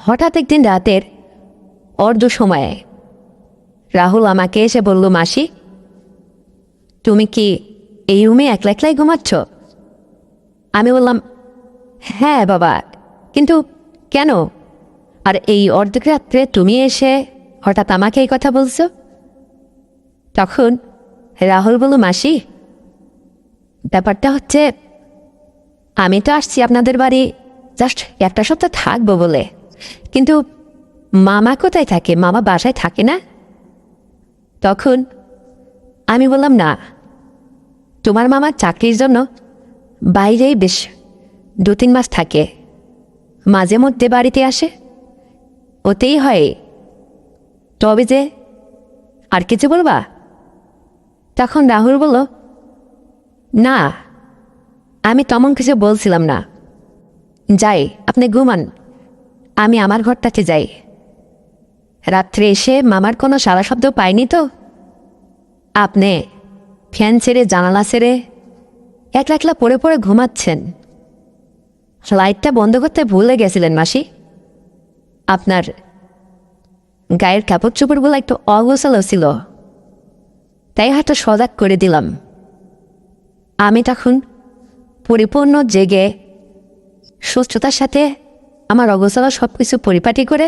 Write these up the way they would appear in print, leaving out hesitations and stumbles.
হঠাৎ একদিন রাতের অর্ধ সময়ে রাহুল আমাকে এসে বলল, মাসি তুমি কি এই রুমে একলা একলাই ঘুমাচ্ছ? আমি বললাম, হ্যাঁ বাবা, কিন্তু কেন? আর এই অর্ধেক রাত্রে তুমি এসে হঠাৎ আমাকে এই কথা বলছো? তখন রাহুল বলল, মাসি ব্যাপারটা হচ্ছে, আমি তো আসছি আপনাদের বাড়ি জাস্ট একটা সপ্তাহ থাকবো বলে, কিন্তু মামা কোথায় থাকে? মামা বাসায় থাকে না। তখন আমি বললাম, না, তোমার মামা চাকরির জন্য বাইরেই বেশ 2-3 মাস থাকে, মাঝে মধ্যে বাড়িতে আসে, ওতেই হয়। তবে যে আর কিছু বলবা? তখন রাহুল বলল, না, আমি তেমন কিছু বলছিলাম না, যাই আপনি ঘুমান, আমি আমার ঘরটাতে যাই। রাত্রে এসে মামার কোনো সারা শব্দ পাইনি তো? আপনি ফ্যান ছেড়ে জানালা ছেড়ে একলা একলা পড়ে পড়ে ঘুমাচ্ছেন, লাইটটা বন্ধ করতে ভুলে গেছিলেন মাসি। আপনার গায়ের কাপড় চোপড়গুলো একটু অগোছালো ছিল, তাই হয়তো সজাগ করে দিলাম। আমি তখন পরিপূর্ণ জেগে সুস্থতার সাথে আমার অগোছালো সব কিছু পরিপাটি করে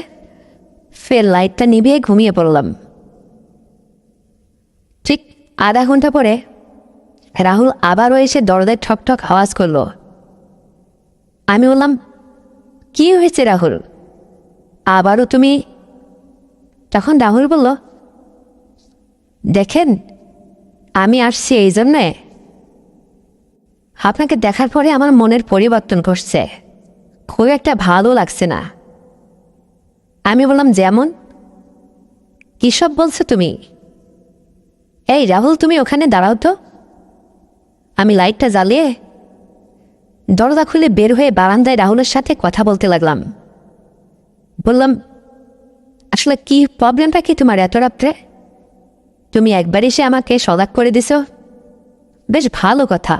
ফের লাইটটা নিভিয়ে ঘুমিয়ে পড়লাম। ঠিক আধা ঘন্টা পরে রাহুল আবারও এসে দরজায় ঠকঠক আওয়াজ করল। আমি বললাম, কি হয়েছে রাহুল, আবারও তুমি? তখন রাহুল বলল, দেখেন, আমি আসছি এই জন্যে, আপনাকে দেখার পরে আমার মনের পরিবর্তন ঘটছে, খুব একটা ভালো লাগছে না। আমি বললাম, যেমন কী সব বলছো তুমি? এই রাহুল, তুমি ওখানে দাঁড়াও তো। আমি লাইটটা জ্বালিয়ে দরজা খুলে বের হয়ে বারান্দায় রাহুলের সাথে কথা বলতে লাগলাম। বললাম, আসলে কি প্রবলেমটা কি তোমার এত রাত্রে? তুমি একবার এসে আমাকে সজাগ করে দিছ, বেশ ভালো কথা।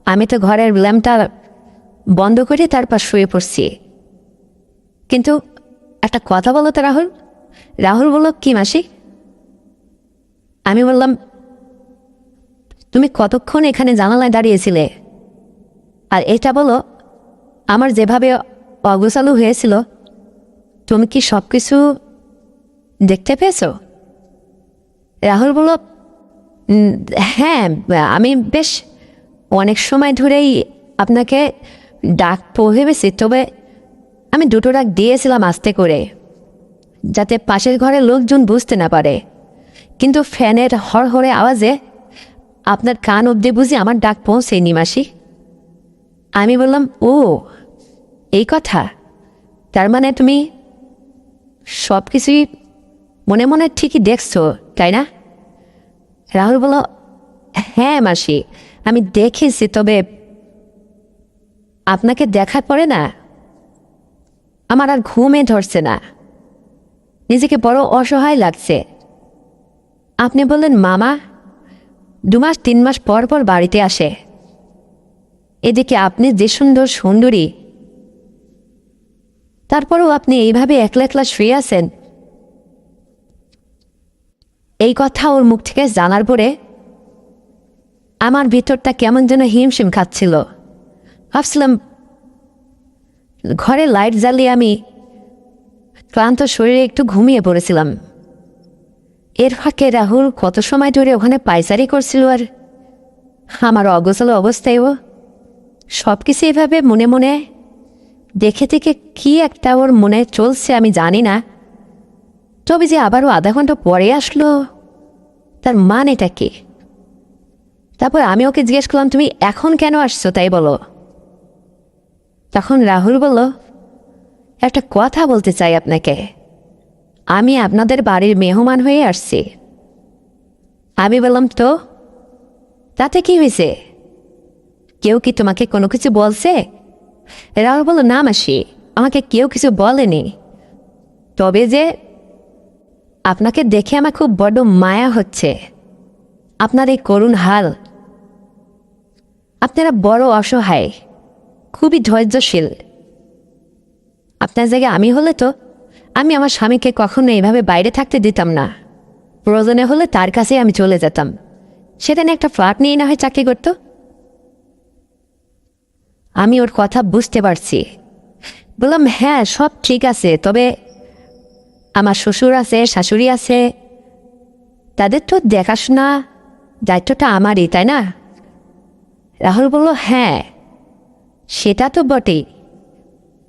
আমি তো ঘরের ল্যাম্পটা বন্ধ করে তারপর শুয়ে পড়ছি, কিন্তু একটা কথা বলো তো রাহুল। রাহুল বলল, কি মাসি? আমি বললাম, তুমি কতক্ষণ এখানে জানালায় দাঁড়িয়েছিলে? আর এটা বলো, আমার যেভাবে অগোছালো হয়েছিল, তুমি কি সব কিছু দেখতে পেয়েছ? রাহুল বলল, হ্যাঁ, আমি বেশ অনেক সময় ধরেই আপনাকে ডাক ভেবেছি, তবে আমি 2টো ডাক দিয়েছিলাম আস্তে করে, যাতে পাশের ঘরের লোকজন বুঝতে না পারে, কিন্তু ফ্যানের হড়হড়ে আওয়াজে আপনার কান অবধি বুঝি আমার ডাক পৌঁছেনি মাসি। আমি বললাম, ও এই কথা, তার মানে তুমি সব কিছুই মনে মনে ঠিকই দেখছো, তাই না? রাহুল বলল, হ্যাঁ মাসি, আমি দেখেছি, তবে আপনাকে দেখার পরে না আমার আর ঘুমে ধরছে না, নিজেকে বড় অসহায় লাগছে। আপনি বললেন মামা 2-3 মাস পর পর বাড়িতে আসে, এদিকে আপনি যে সুন্দর সুন্দরী, তারপরেও আপনি এইভাবে একলা একলা শুয়ে আছেন। এই কথা ওর মুখ থেকে জানার পরে আমার ভিতরটা কেমন যেন হিমশিম খাচ্ছিল। ভাবছিলাম, ঘরে লাইট জ্বালিয়ে আমি ক্লান্ত শরীরে একটু ঘুমিয়ে পড়েছিলাম, এর ফাঁকে রাহুল কত সময় ধরে ওখানে পায়চারি করছিল, আর আমার অগোছালো অবস্থায়ও সব কিছু এভাবে মনে মনে দেখে দেখে কি একটা ওর মনে চলছে আমি জানি না। তবে যে আবারও আধা ঘন্টা পরে আসলো, তার মানেটা কি? তারপর আমি ওকে জিজ্ঞেস করলাম, তুমি এখন কেন আসছো তাই বলো। তখন রাহুল বলল, একটা কথা বলতে চাই আপনাকে, আমি আপনাদের বাড়ির মেহমান হয়ে আসছি। আমি বললাম, তো তাতে কি হয়েছে? কেউ কি তোমাকে কোনো কিছু বলছে? রাহুল বলল, না মাসি, আমাকে কেউ কিছু বলেনি, তবে যে আপনাকে দেখে আমার খুব বড় মায়া হচ্ছে। আপনার এই করুণ হাল, আপনারা বড় অসহায়, খুবই ধৈর্যশীল, আপনার জায়গায় আমি হলে তো আমি আমার স্বামীকে কখনো এইভাবে বাইরে থাকতে দিতাম না। প্রয়োজনে হলে তার কাছেই আমি চলে যেতাম, সেটা নিয়ে একটা ফ্ল্যাট নিয়ে না হয় চাকরি করত। আমি ওর কথা বুঝতে পারছি। বললাম, হ্যাঁ সব ঠিক আছে, তবে আমার শ্বশুর আছে, শাশুড়ি আছে, তাদের তো দেখাশোনা দায়িত্বটা আমারই, তাই না? রাহুল বলল, হ্যাঁ সেটা তো বটেই,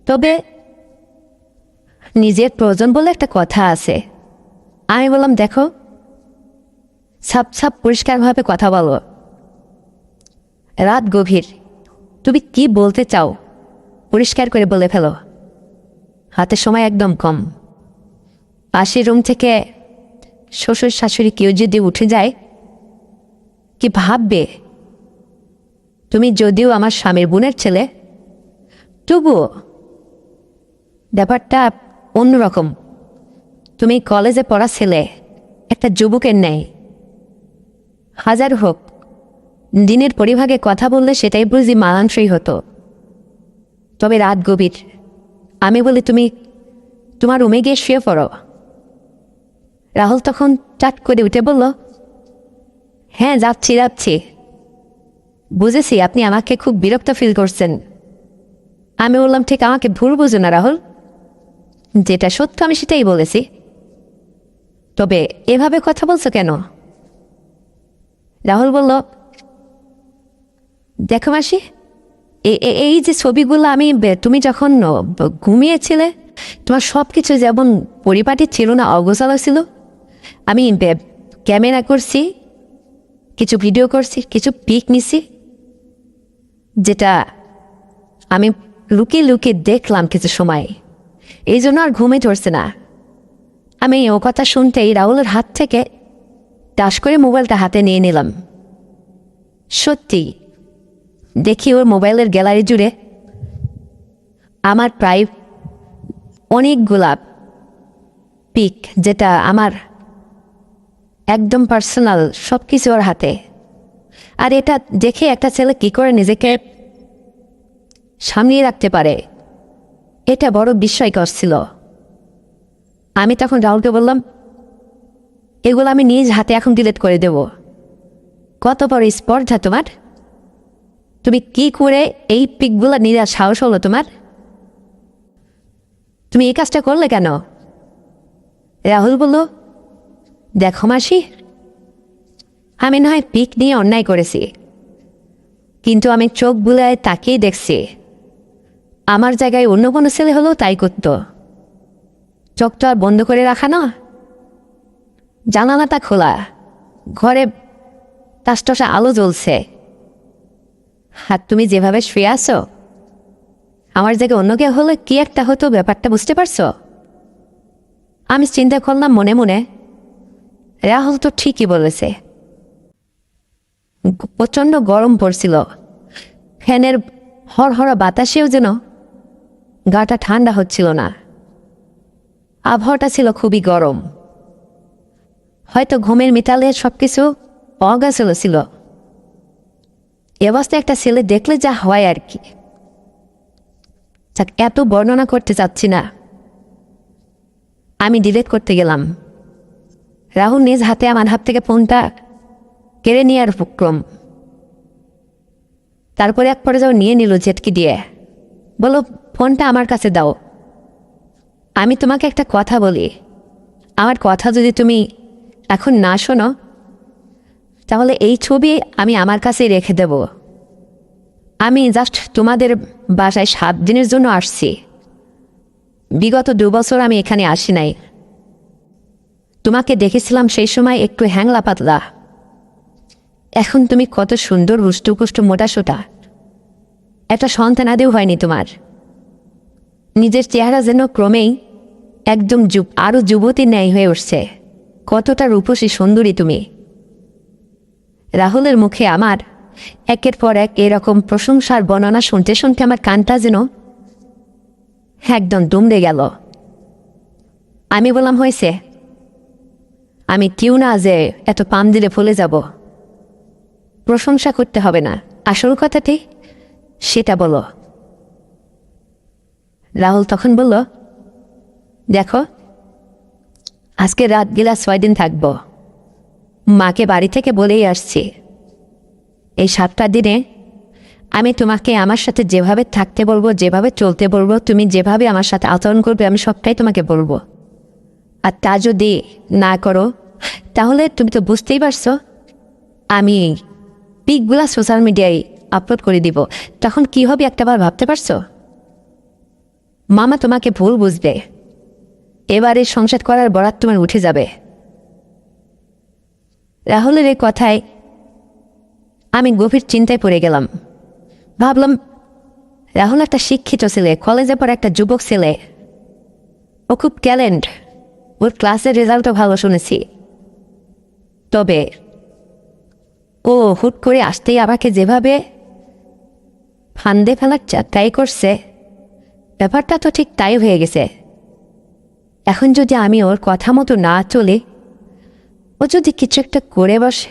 তবে নিজের প্রয়োজন বলে একটা কথা আছে। আমি বললাম, দেখো সাপ সাপ পরিষ্কারভাবে কথা বলো। রাত গভীর, তুমি কি বলতে চাও পরিষ্কার করে বলে ফেলো। হাতে সময় একদম কম। পাশের রুম থেকে শ্বশুর শাশুড়ি কেউ যদি উঠে যায় কি ভাববে? তুমি যদিও আমার স্বামীর বোনের ছেলে, তবুও ব্যাপারটা অন্যরকম। তুমি কলেজে পড়া ছেলে, একটা যুবকের ন্যায়। হাজার হোক দিনের পরিভাগে কথা বললে সেটাই বুঝি মানানসই হতো। তবে রাত গভীর, আমি বলি তুমি তোমার রুমে গিয়ে শুয়ে পড়ো। রাহুল তখন চাট করে উঠে বলল, হ্যাঁ যাচ্ছি। বুঝেছি আপনি আমাকে খুব বিরক্ত ফিল করছেন। আমি বললাম, ঠিক আমাকে ভুল বুঝো না রাহুল, যেটা সত্য আমি সেটাই বলেছি। তবে এভাবে কথা বলছো কেন? রাহুল বলল, দেখো মাসি, এই যে ছবিগুলো আমি তুমি যখন ঘুমিয়েছিলে তোমার সব কিছু যেমন পরিপাটি ছিল না, অগোছালো ছিল। আমি ক্যামেরা করছি, কিছু ভিডিও করছি, কিছু পিক নিছি, যেটা আমি লুকিয়ে লুকিয়ে দেখলাম কিছু সময়। এই জন্য আর ঘুমে ধরছে না। আমি ও কথা শুনতেই রাহুলের হাত থেকে টাস করে মোবাইলটা হাতে নিয়ে নিলাম। সত্যি দেখি ওর মোবাইলের গ্যালারি জুড়ে আমার প্রায় অনেকগুলা পিক, যেটা আমার একদম পার্সোনাল, সব কিছু ওর হাতে। আর এটা দেখে একটা ছেলে কি করে নিজেকে সামলিয়ে রাখতে পারে, এটা বড় বিস্ময়কর ছিল। আমি তখন রাহুলকে বললাম, এগুলো আমি নিজ হাতে এখন ডিলিট করে দেব। কত বড় স্পর্ধা তোমার! তুমি কি করে এই পিকগুলো নিয়ে সাহস হলো তোমার? তুমি এই কাজটা করলে কেন? রাহুল বলল, দেখো মাসি, আমি না হয় পিক নিয়ে অন্যায় করেছি, কিন্তু আমি চোখ বুলায় তাকিয়ে দেখছি আমার জায়গায় অন্য কোনো ছেলে হলেও তাই করত। চোখ তো আর বন্ধ করে রাখা না, জানালাটা খোলা, ঘরে টাসটাসা আলো জ্বলছে, আর তুমি যেভাবে শুয়ে আছো, আমার জায়গায় অন্য কেউ হলে কি একটা হতো, ব্যাপারটা বুঝতে পারছো? আমি চিন্তা করলাম মনে মনে, রাহুল তো ঠিকই বলেছে। প্রচণ্ড গরম পড়ছিল, ফ্যানের হরহরা বাতাসেও যেন গাটা ঠান্ডা হচ্ছিল না। আবহাওয়াটা ছিল খুবই গরম। হয়তো ঘুমের মিতালে সব কিছু অগাছিল ছিল। এ অবস্থায় একটা ছেলে দেখলে যা হয় আর কি, এত বর্ণনা করতে চাচ্ছি না। আমি ডিলিট করতে গেলাম। রাহুল নিজ হাতে আমার হাত থেকে ফোনটা কেড়ে নেওয়ার উপক্রম। তারপরে এক পর্যায়ে নিয়ে নিল জেটকি দিয়ে, বলো ফোনটা আমার কাছে দাও। আমি তোমাকে একটা কথা বলি, আমার কথা যদি তুমি এখন না শোনো তাহলে এই ছবি আমি আমার কাছেই রেখে দেব। আমি জাস্ট তোমাদের বাসায় 7 দিনের জন্য আসছি। বিগত 2 বছর আমি এখানে আসি নাই। তোমাকে দেখেছিলাম সেই সময় একটু হ্যাংলা পাতলা, এখন তুমি কত সুন্দর হুষ্টপুষ্ট মোটাসোটা। একটা সন্তানাদিও হয়নি তোমার। নিজের চেহারা যেন ক্রমেই একদম আরও যুবতীর ন্যায় হয়ে উঠছে। কতটা রূপসী সুন্দরী তুমি। রাহুলের মুখে আমার একের পর এক এরকম প্রশংসার বর্ণনা শুনতে শুনতে আমার কানটা যেন একদম দুমড়ে গেল। আমি বললাম, হয়েছে, আমি কেউ না যে এত পাম দিলে ফলে যাব। প্রশংসা করতে হবে না, আসল কথাটি সেটা বলো। রাহুল তখন বলল, দেখো আজকে রাত গেলা 6 দিন থাকব, মাকে বাড়ি থেকে বলেই আসছি এই 7টা দিনে আমি তোমাকে আমার সাথে যেভাবে থাকতে বলবো, যেভাবে চলতে বলবো, তুমি যেভাবে আমার সাথে আচরণ করবে আমি সবটাই তোমাকে বলবো। আর তা যদি না করো তাহলে তুমি তো বুঝতেই পারছো আমি পিকগুলা সোশ্যাল মিডিয়ায় আপলোড করে দিব, তখন কি হবে একটাবার ভাবতে পারছো? মামা তোমাকে ভুল বুঝবে, এবারে সংসার করার বরাত তোমার উঠে যাবে। রাহুলের এই কথায় আমি গভীর চিন্তায় পড়ে গেলাম। ভাবলাম রাহুল একটা শিক্ষিত ছেলে, কলেজে পড়া একটা যুবক ছেলে, ও খুব ট্যালেন্ট, ওর ক্লাসের রেজাল্টও ভালো শুনেছি। তবে ও হুট করে আসতেই আমাকে যেভাবে ফান্দে ফেলার ট্রাই করছে, ব্যাপারটা তো ঠিক তাই হয়ে গেছে। এখন যদি আমি ওর কথা মতো না চলে, ও যদি কিছু একটা করে বসে,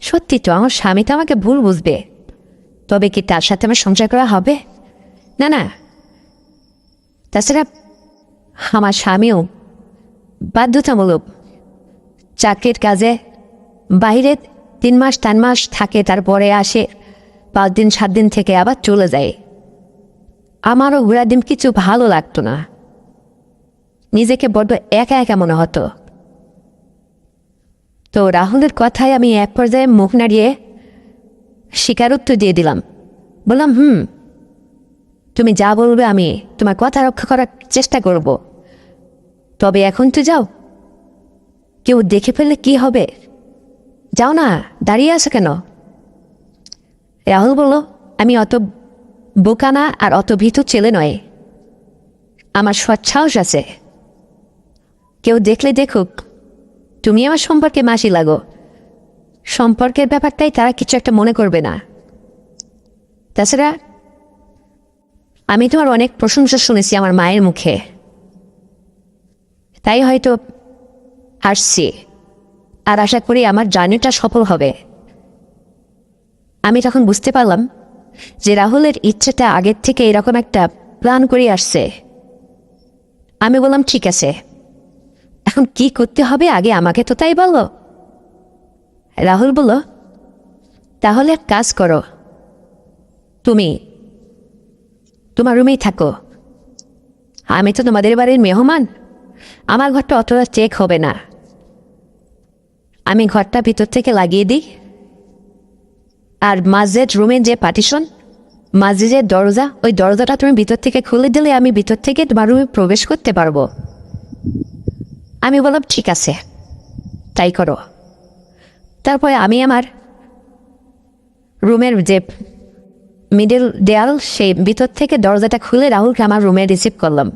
সত্যি তো আমার স্বামী তো আমাকে ভুল বুঝবে। তবে কি তার সাথে আমার সংসার করা হবে? না না। তাছাড়া আমার স্বামীও বাধ্যতামূলক চাকরির কাজে বাইরে 3 মাস 4 মাস থাকে, তারপরে আসে 5 দিন 7 দিন থেকে আবার চলে যায়। আমারও ঘোরা দিন কিছু ভালো লাগতো না, নিজেকে বড্ড একা একা মনে হতো। তো রাহুলের কথায় আমি এক পর্যায়ে মুখ নাড়িয়ে স্বীকারোক্তি দিয়ে দিলাম। বললাম, তুমি যা বলবে আমি তোমার কথা রক্ষা করার চেষ্টা করব। তবে এখন তো যাও, কেউ দেখে ফেললে কি হবে? যাও না, দাঁড়িয়ে আছো কেন? রাহুল বলল, আমি অত বোকা না আর অত ভীতু ছেলে নয়, আমার সৎসাহস আছে। কেউ দেখলে দেখুক, তুমি আমার সম্পর্কে মাসি লাগো, সম্পর্কের ব্যাপারটাই তারা কিছু একটা মনে করবে না। তাছাড়া আমি তোমার অনেক প্রশংসা শুনেছি আমার মায়ের মুখে, তাই হয়তো আসছি, আর আশা করি আমার জার্নিটা সফল হবে। আমি তখন বুঝতে পারলাম যে রাহুলের ইচ্ছেটা আগের থেকে এরকম একটা প্ল্যান করে আসছে। আমি বললাম, ঠিক আছে, এখন কি করতে হবে আগে আমাকে তো তাই বলো। রাহুল বলল, তাহলে এক কাজ করো, তুমি তোমার রুমেই থাকো, আমি তো তোমাদের বাড়ির মেহমান, আমার ঘরটা অতটা চেক হবে না, আমি ঘরটা ভিতর থেকে লাগিয়ে দিই। আর মাঝের রুমের যে পার্টিশন, মাঝে যে দরজা, ওই দরজাটা তুমি ভিতর থেকে খুলে দিলে আমি ভিতর থেকে তোমার রুমে প্রবেশ করতে পারবো। আমি বললাম, ঠিক আছে, তাই করো। তারপরে আমি আমার রুমের যে মিডল দেয়াল, সেই ভিতর থেকে দরজাটা খুলে রাহুলকে আমার রুমে রিসিভ করলাম।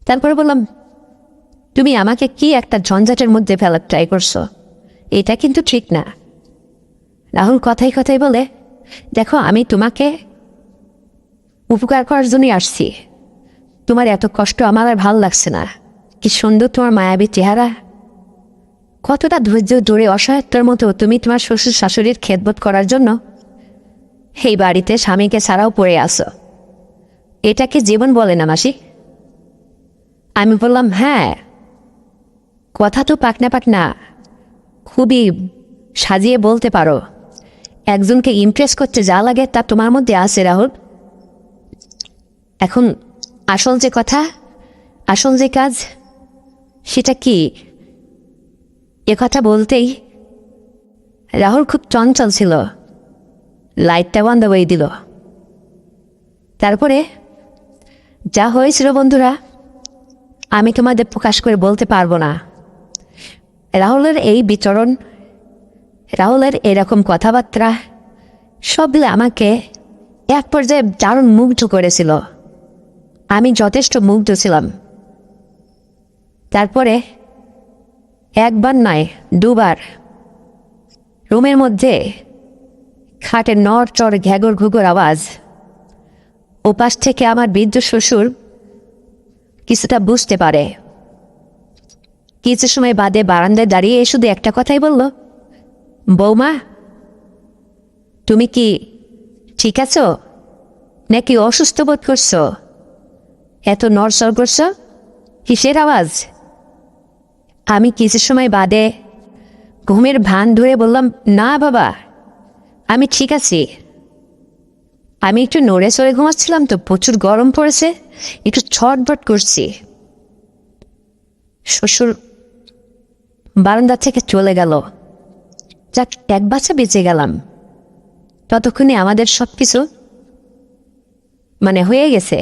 তারপরে বললাম, তুমি আমাকে কি একটা ঝঞ্ঝাটের মধ্যে ফেলার ট্রাই করছো, এটা কিন্তু ঠিক না। রাহুল কথাই কথাই বলে, দেখো আমি তোমাকে উপকার করার জন্যই আসছি, তোমার এত কষ্ট আমার আর ভালো লাগছে না। কি সুন্দর তোমার মায়াবী চেহারা, কতটা ধৈর্য ধরে অসহায়তার মতো তুমি তোমার শ্বশুর শাশুড়ির খেদমত করার জন্য এই বাড়িতে স্বামীকে ছাড়াও পড়ে আসো, এটাকে জীবন বলে না মাসি? আমি বললাম, হ্যাঁ, কথা তো পাকনা পাকনা, খুবই সাজিয়ে বলতে পারো, একজনকে ইমপ্রেস করতে যা লাগে তা তোমার মধ্যে আছে রাহুল। এখন আসল যে কথা, আসল যে কাজ, সেটা কি? এ কথা বলতেই রাহুল খুব চঞ্চল ছিল, লাইটটা বন্ধ করে দিল। তারপরে যা হয়েছিল বন্ধুরা, আমি তোমাদের প্রকাশ করে বলতে পারবো না। রাহুলের এই বিচরণ, রাহুলের এরকম কথাবার্তা সব মিলে আমাকে এক পর্যায়ে দারুণ মুগ্ধ করেছিল। আমি যথেষ্ট মুগ্ধ ছিলাম। তারপরে একবার নয়, 2 বার রুমের মধ্যে খাটের নড়চড় ঘ্যাগর ঘুঘুর আওয়াজ, ওপাশ থেকে আমার বৃদ্ধ শ্বশুর কিছুটা বুঝতে পারে। কিছু সময় বাদে বারান্দায় দাঁড়িয়ে শুধু একটা কথাই বলল, বৌমা তুমি কি ঠিক আছো? নাকি অসুস্থ বোধ করছো? এত নড়চড় করছো, কিসের আওয়াজ? আমি কিছু সময় বাদে ঘুমের ভান ধরে বললাম, না বাবা, আমি ঠিক আছি। আমি একটু নড়ে চড়ে ঘুমাচ্ছিলাম তো, প্রচুর গরম পড়েছে, একটু ছটবট করছি। শ্বশুর বারান্দা থেকে চলে গেল। যাক, এক বাচ্চা বেঁচে গেলাম। ততক্ষণে আমাদের সব কিছু হয়ে গেছে।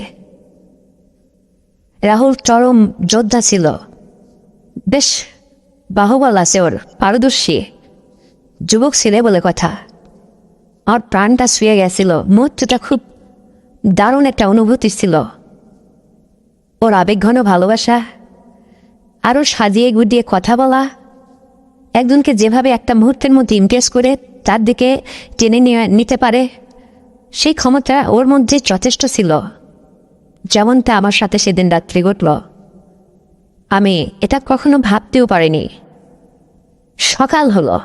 রাহুল চরম যোদ্ধা ছিল, বেশ বাহুবল আছে ওর, পারদর্শী যুবক ছেলে বলে কথা। আমার প্রাণটা শুয়ে গেছিল, মুহূর্তটা খুব দারুণ একটা অনুভূতি ছিল। ওর আবেগঘন ভালোবাসা, আরও সাজিয়ে গুটিয়ে কথা বলা, একজনকে যেভাবে একটা মুহূর্তের মধ্যে ইমপ্রেস করে তার দিকে টেনে নিতে পারে, সেই ক্ষমতা ওর মধ্যে যথেষ্ট ছিল। যেমনটা আমার সাথে সেদিন রাত্রি ঘটল, আমি এটা কখনো ভাবতেও পারিনি। সকাল হলো,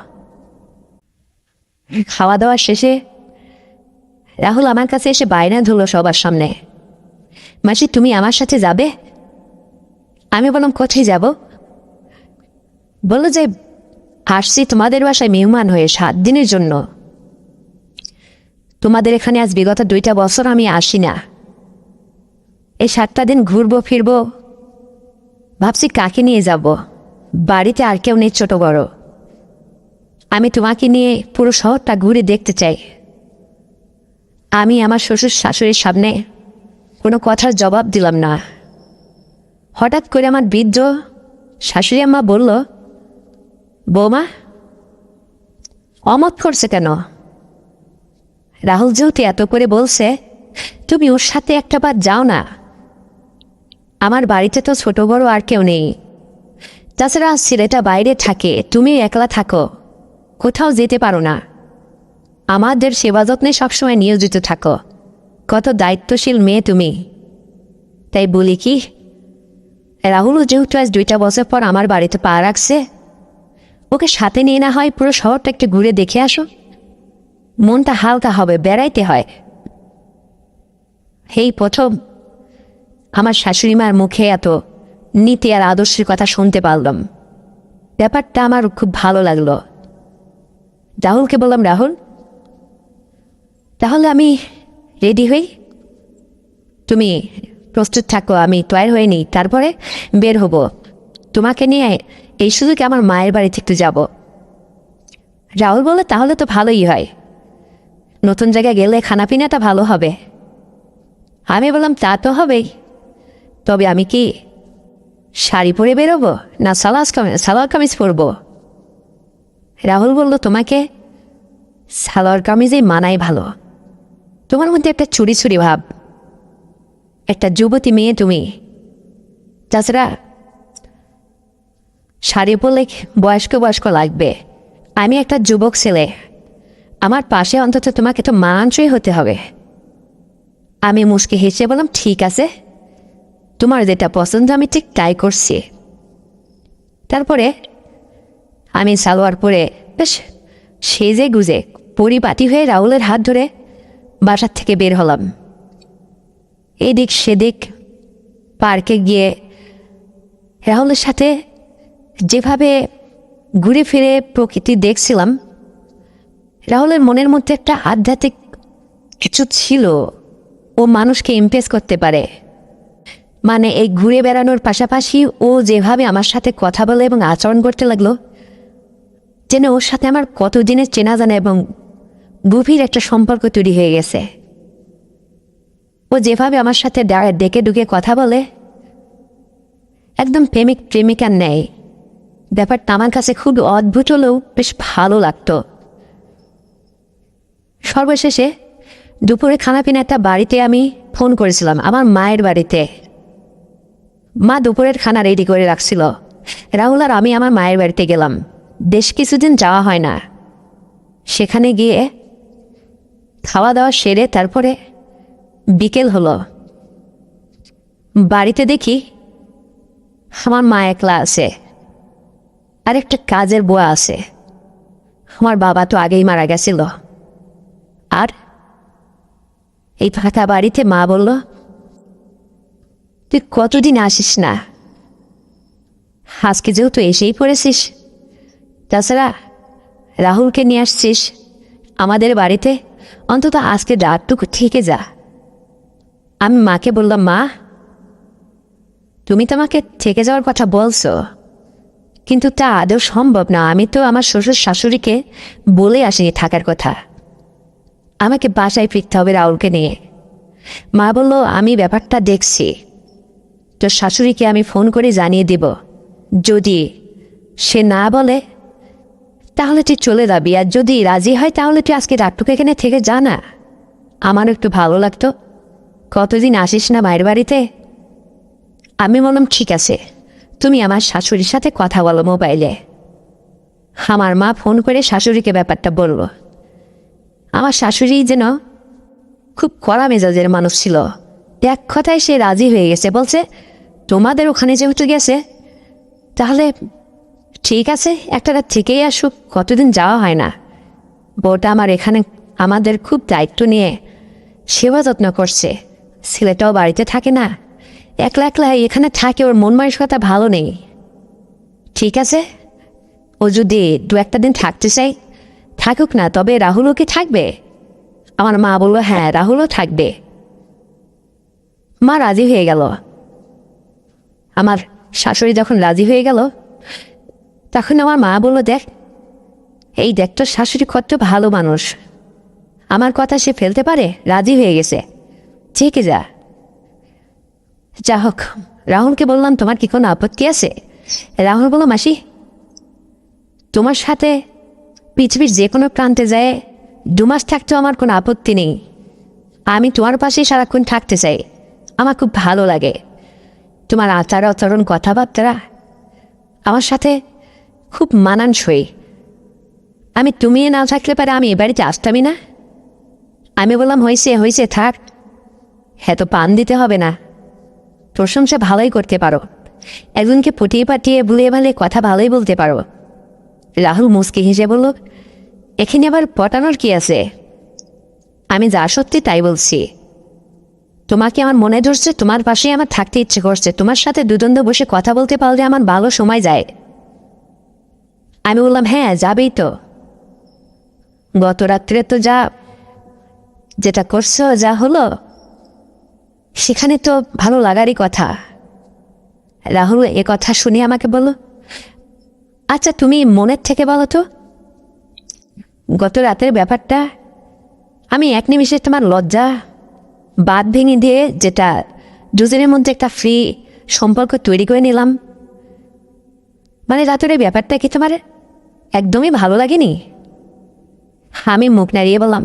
খাওয়া দাওয়া শেষে রাহুল আমার কাছে এসে বায়না ধরল সবার সামনে, মাসি তুমি আমার সাথে যাবে? আমি বললাম, কোথায় যাব? বললো যে, আসছি তোমাদের বাসায় মেহমান হয়ে 7 দিনের জন্য। তোমাদের এখানে আজ বিগত 2টা বছর আমি আসি না। এই 7টা দিন ঘুরবো ফিরবো, ভাবছি কাকে নিয়ে যাব, বাড়িতে আর কেউ নেই ছোট বড়। আমি তোমাকে নিয়ে পুরো শহরটা ঘুরে দেখতে চাই। আমি আমার শ্বশুর শাশুড়ির সামনে কোনো কথার জবাব দিলাম না। হঠাৎ করে আমার বৃদ্ধ শাশুড়ি আম্মা বলল, বৌমা অমত করছে কেন? রাহুল যেহেতু এত করে বলছে, তুমি ওর সাথে একটা বার যাও না। আমার বাড়িতে তো ছোট বড় আর কেউ নেই, তাছাড়া ছেলেটা বাইরে থাকে, তুমি একলা থাকো, কোথাও যেতে পারো না। আমাদের সেবা যত্নে সবসময় নিয়োজিত থাকো, কত দায়িত্বশীল মেয়ে তুমি। তাই বলি কি, রাহুলও যেহেতু আজ 2টা বছর পর আমার বাড়িতে পা রাখছে, ওকে সাথে নিয়ে না হয় পুরো শহরটা একটু ঘুরে দেখে আসো, মনটা হালকা হবে, বেড়াইতে হয়। এই প্রথম আমার শাশুড়ি মার মুখে এত নীতি আর আদর্শের কথা শুনতে পারলাম। ব্যাপারটা আমার খুব ভালো লাগলো। রাহুলকে বললাম, রাহুল তাহলে আমি রেডি হই, তুমি প্রস্তুত থাকো, আমি তৈরি হয়ে নিই, তারপরে বের হব। তোমাকে নিয়ে এই সুযোগে আমার মায়ের বাড়িতে একটু যাব। রাহুল বলে, তাহলে তো ভালোই হয়, নতুন জায়গায় গেলে খানাপিনাটা ভালো হবে। আমি বললাম, তা তো হবেই, তবে আমি কি শাড়ি পরে বেরোবো না সালোয়ার কামিজ পরবো? রাহুল বলল, তোমাকে সালোয়ার কামিজেই মানায় ভালো, তোমার মধ্যে একটা চুরি চুরি ভাব, একটা যুবতী মেয়ে তুমি। তাছাড়া শাড়ি পরলে বয়স্ক বয়স্ক লাগবে, আমি একটা যুবক ছেলে, আমার পাশে অন্তত তোমাকে তো মানানসই হতে হবে। আমি মুচকি হেসে বললাম, ঠিক আছে, তোমার যেটা পছন্দ আমি ঠিক তাই করছি। তারপরে আমি সালোয়ার পরে বেশ সেজে গুজে পরিপাটি হয়ে রাহুলের হাত ধরে বাসার থেকে বের হলাম। এদিক সেদিক পার্কে গিয়ে রাহুলের সাথে যেভাবে ঘুরে ফিরে প্রকৃতি দেখছিলাম, রাহুলের মনের মধ্যে একটা আধ্যাত্মিক কিছু ছিল, ও মানুষকে ইমপ্রেস করতে পারে। এই ঘুরে বেড়ানোর পাশাপাশি ও যেভাবে আমার সাথে কথা বলে এবং আচরণ করতে লাগলো, যেন ওর সাথে আমার কতদিনের চেনা জানা এবং গভীর একটা সম্পর্ক তৈরি হয়ে গেছে। ও যেভাবে আমার সাথে ডেকে ডুকে কথা বলে, একদম প্রেমিক প্রেমিকার ন্যায়। ব্যাপারটা আমার কাছে খুব অদ্ভুত হলেও বেশ ভালো লাগতো। সর্বশেষে দুপুরে খানাপিনাটা বাড়িতে আমি ফোন করেছিলাম, আমার মায়ের বাড়িতে। মা দুপুরের খানা রেডি করে রাখছিল। রাহুল আর আমি আমার মায়ের বাড়িতে গেলাম। বেশ কিছুদিন যাওয়া হয় না। সেখানে গিয়ে খাওয়া দাওয়া সেরে তারপরে বিকেল হলো। বাড়িতে দেখি আমার মা একলা আছে, আর একটা কাজের বুয়া আছে। আমার বাবা তো আগেই মারা গেছিল। আর এই ফাঁকা বাড়িতে মা বলল, তুই কতদিন আসিস না, আজকে যেহেতু এসেই পড়েছিস, তাছাড়া রাহুলকে নিয়ে আসছিস আমাদের বাড়িতে, অন্তত আজকে রাতটুকু থেকে যা। আমি মাকে বললাম, মা তুমি তো আমাকে থেকে যাওয়ার কথা বলছো, কিন্তু তা আদৌ সম্ভব না। আমি তো আমার শ্বশুর শাশুড়িকে বলে আসিনি থাকার কথা, আমাকে বাসায় ফিরতে হবে রাহুলকে নিয়ে। মা বলল, আমি ব্যাপারটা দেখছি, তোর শাশুড়িকে আমি ফোন করে জানিয়ে দিব, যদি সে না বলে তাহলে তুই চলে যাবি, আর যদি রাজি হয় তাহলে তুই আজকে রাতটুকু এখানে থেকে যা না, আমারও একটু ভালো লাগতো, কতদিন আসিস না মায়ের বাড়িতে। আমি বললাম, ঠিক আছে, তুমি আমার শাশুড়ির সাথে কথা বলো মোবাইলে। আমার মা ফোন করে শাশুড়িকে ব্যাপারটা বলল। আমার শাশুড়ি যেন খুব কড়া মেজাজের মানুষ ছিল, এক কথায় সে রাজি হয়ে গেছে, বলছে তোমাদের ওখানে যেহেতু গেছে তাহলে ঠিক আছে, একটা রাত থেকেই আসুক, কতদিন যাওয়া হয় না। বউটা আমার এখানে আমাদের খুব দায়িত্ব নিয়ে সেবা যত্ন করছে, ছেলেটাও বাড়িতে থাকে না, একলা একলা এখানে থাকে, ওর মন মানসিকতা ভালো নেই। ঠিক আছে, ও যদি দু একটা দিন থাকতে চাই থাকুক না, তবে রাহুলও কি থাকবে? আমার মা বলল, হ্যাঁ রাহুলও থাকবে। মা রাজি হয়ে গেল। আমার শাশুড়ি যখন রাজি হয়ে গেল তখন আমার মা বলল, দেখ এই দেখ তোর শাশুড়ি কত ভালো মানুষ, আমার কথা সে ফেলতে পারে, রাজি হয়ে গেছে, থেকে যা। যা হোক, রাহুলকে বললাম, তোমার কি কোনো আপত্তি আছে? রাহুল বলল, মাসি তোমার সাথে পৃথিবীর যে কোনো প্রান্তে যায় 2 মাস থাকতেও আমার কোনো আপত্তি নেই, আমি তোমার পাশেই সারাক্ষণ থাকতে চাই, আমার খুব ভালো লাগে, তোমার আচার আচরণ কথাবার্তা আমার সাথে খুব মানানসই, আমি তুমি না থাকলে পারে আমি এ বাড়িতে আসতামই না। আমি বললাম, হয়েছে হয়েছে থাক, হ্যাঁ তো পান দিতে হবে না, প্রশংসা ভালোই করতে পারো, একজনকে পটিয়ে পাঠিয়ে বুলিয়ে ভালে কথা ভালোই বলতে পারো। রাহুল মুচকি হেসে বলল, এখানে আবার পটানোর কি আছে, আমি যা সত্যি তাই বলছি, তোমাকে আমার মনে ধরছে, তোমার পাশেই আমার থাকতে ইচ্ছে করছে, তোমার সাথে দুদণ্ড বসে কথা বলতে পারলে আমার ভালো সময় যায়। আমি বললাম, হ্যাঁ যাবেই তো, গত রাত্রে তো যেটা করছো যা হলো সেখানে তো ভালো লাগারই কথা। রাহুল এ কথা শুনে আমাকে বলল, আচ্ছা তুমি মনের থেকে বলো তো, গত রাতের ব্যাপারটা আমি এক নিমিষে তোমার লজ্জা বাদ ভেঙে দিয়ে যেটা দুজনের মধ্যে একটা ফ্রি সম্পর্ক তৈরি করে নিলাম, মানে রাতের ব্যাপারটা কি তোমার একদমই ভালো লাগেনি? আমি মুখ নাড়িয়ে বললাম,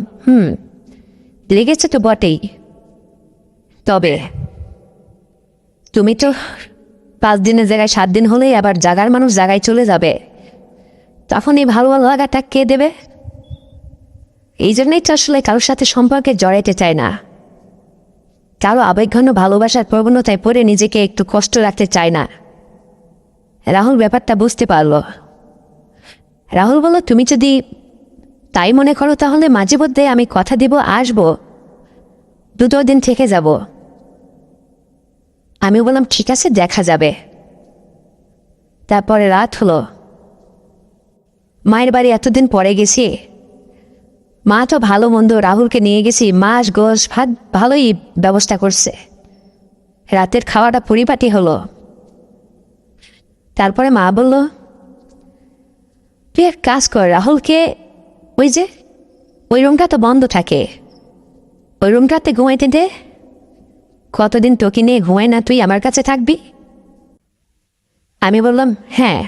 লেগেছে তো বটেই, তবে তুমি তো 5 দিনের জায়গায় 7 দিন হলেই আবার জাগার মানুষ জায়গায় চলে যাবে, তখন এই ভালো লাগাটা কে দেবে? এই জন্যই তো আসলে কারোর সাথে সম্পর্কে জড়াইতে চায় না, কারো আবেগঘন ভালোবাসার প্রবণতায় পড়ে নিজেকে একটু কষ্ট রাখতে চায় না। রাহুল ব্যাপারটা বুঝতে পারল। রাহুল বলল, তুমি যদি তাই মনে করো তাহলে মাঝে মধ্যে আমি কথা দিব, আসবো, 2 দিন থেকে যাব। আমি বললাম, ঠিক আছে দেখা যাবে। তারপরে রাত হলো, মায়ের বাড়ি এতদিন পরে গেছি, মা তো ভালো মন্দ রাহুলকে নিয়ে গেছি, মাছ গোশ ভাত ভালোই ব্যবস্থা করছে, রাতের খাওয়াটা পরিপাটি হলো। তারপরে মা বলল, তুই এক কাজ কর, রাহুলকে ওই রুমটা তো বন্ধ থাকে, ওই রুমটাতে ঘুমাইতে দে, কতদিন তোকে নিয়ে ঘুমায় না, তুই আমার কাছে থাকবি। আমি বললাম, হ্যাঁ